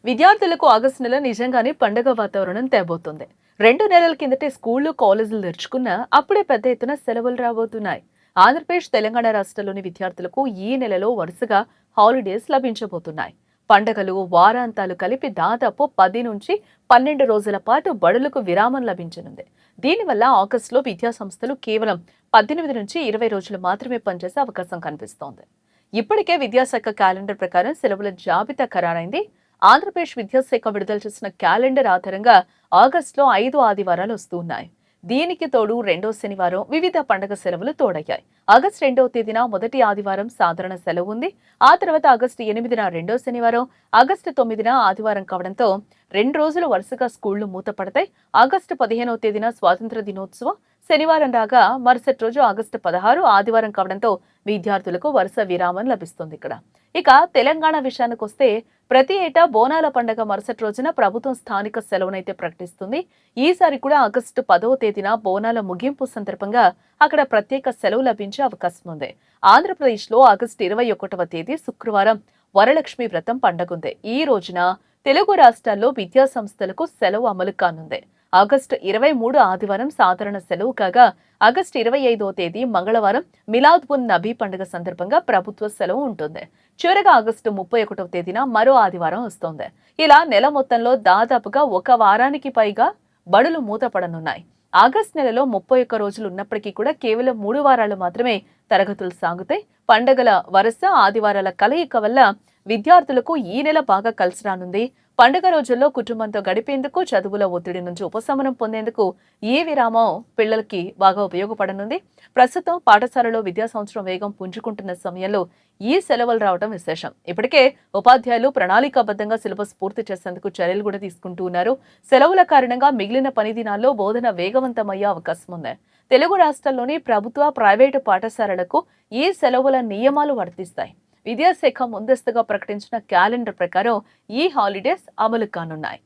విద్యార్థులకు ఆగస్టు నెల నిజంగానే పండగ వాతావరణం తేబోతుంది. 2 నెలల కిందటే స్కూళ్లు, కాలేజీలు తెరుచుకున్నా అప్పుడే పెద్ద ఎత్తున సెలవులు రాబోతున్నాయి. ఆంధ్రప్రదేశ్, తెలంగాణ రాష్ట్రాల్లోని విద్యార్థులకు ఈ నెలలో వరుసగా హాలిడేస్ లభించబోతున్నాయి. పండగలు, వారాంతాలు కలిపి దాదాపు 10 నుంచి 12 రోజుల పాటు బడులకు విరామం లభించనుంది. దీనివల్ల ఆగస్టులో విద్యా సంస్థలు కేవలం 18 నుంచి 20 రోజులు మాత్రమే పనిచేసే అవకాశం కనిపిస్తోంది. ఇప్పటికే విద్యాశాఖ క్యాలెండర్ ప్రకారం సెలవుల జాబితా ఖరారైంది. ఆంధ్రప్రదేశ్ విద్యాశాఖ విడుదల చేసిన క్యాలెండర్ ఆధారంగా ఆగస్టులో 5 ఆదివారాలు వస్తున్నాయి. దీనికి తోడు 2వ శనివారం వివిధ పండుగ సెలవులు తోడయ్యాయి. ఆగస్టు 2వ తేదీన మొదటి ఆదివారం సాధారణ సెలవు ఉంది. ఆ తర్వాత ఆగస్టు 8న 2వ శనివారం, ఆగస్టు 9న ఆదివారం కావడంతో 2 రోజులు వరుసగా స్కూళ్లు మూతపడతాయి. ఆగస్టు 15వ తేదీన స్వాతంత్ర దినోత్సవం శనివారం రాగా మరుసటి రోజు ఆగస్టు 16 ఆదివారం కావడంతో విద్యార్థులకు వరుస విరామం లభిస్తుంది. ఇక తెలంగాణ విషయానికి వస్తే ప్రతి ఏటా బోనాల పండుగ మరుసటి రోజున ప్రభుత్వం స్థానిక సెలవునైతే ప్రకటిస్తుంది. ఈసారి కూడా ఆగస్టు 10వ తేదీన బోనాల ముగింపు సందర్భంగా అక్కడ ప్రత్యేక సెలవు లభించే అవకాశం ఉంది. ఆంధ్రప్రదేశ్లో ఆగస్టు 21వ తేదీ శుక్రవారం వరలక్ష్మి వ్రతం పండుగ ఉంది. ఈ రోజున తెలుగు రాష్ట్రాల్లో విద్యా సంస్థలకు సెలవు అమలు కానుంది. ఆగస్టు 23 ఆదివారం సాధారణ సెలవు కాగా ఆగస్టు 25వ తేదీ మంగళవారం మిలాద్ ఉన్ నబీ పండుగ సందర్భంగా ప్రభుత్వ సెలవు ఉంటుంది. చివరగా ఆగస్టు 31వ తేదీన మరో ఆదివారం వస్తోంది. ఇలా నెల మొత్తంలో దాదాపుగా 1 వారానికి పైగా బడులు మూతపడనున్నాయి. ఆగస్టు నెలలో 31 రోజులు ఉన్నప్పటికీ కూడా కేవలం 3 వారాలు మాత్రమే తరగతులు సాగుతాయి. పండుగల వరుస ఆదివారాల కలయిక వల్ల విద్యార్థులకు ఈ నెల బాగా కలిసి రానుంది. పండుగ రోజుల్లో కుటుంబంతో గడిపేందుకు, చదువుల ఒత్తిడి నుంచి ఉపశమనం పొందేందుకు ఈ విరామం పిల్లలకి బాగా ఉపయోగపడనుంది. ప్రస్తుతం పాఠశాలలో విద్యా సంవత్సరం వేగం పుంజుకుంటున్న సమయంలో ఈ సెలవులు రావడం విశేషం. ఇప్పటికే ఉపాధ్యాయులు ప్రణాళికాబద్ధంగా సిలబస్ పూర్తి చేసేందుకు చర్యలు కూడా తీసుకుంటూ ఉన్నారు. సెలవుల కారణంగా మిగిలిన పని దినాల్లో బోధన వేగవంతమయ్యే అవకాశం ఉంది. తెలుగు రాష్ట్రాల్లోని ప్రభుత్వ, ప్రైవేటు పాఠశాలలకు ఈ సెలవుల నియమాలు వర్తిస్తాయి. విద్యాశాఖ ముందస్తుగా ప్రకటించిన క్యాలెండర్ ప్రకారం ఈ హాలిడేస్ అమలు కానున్నాయి.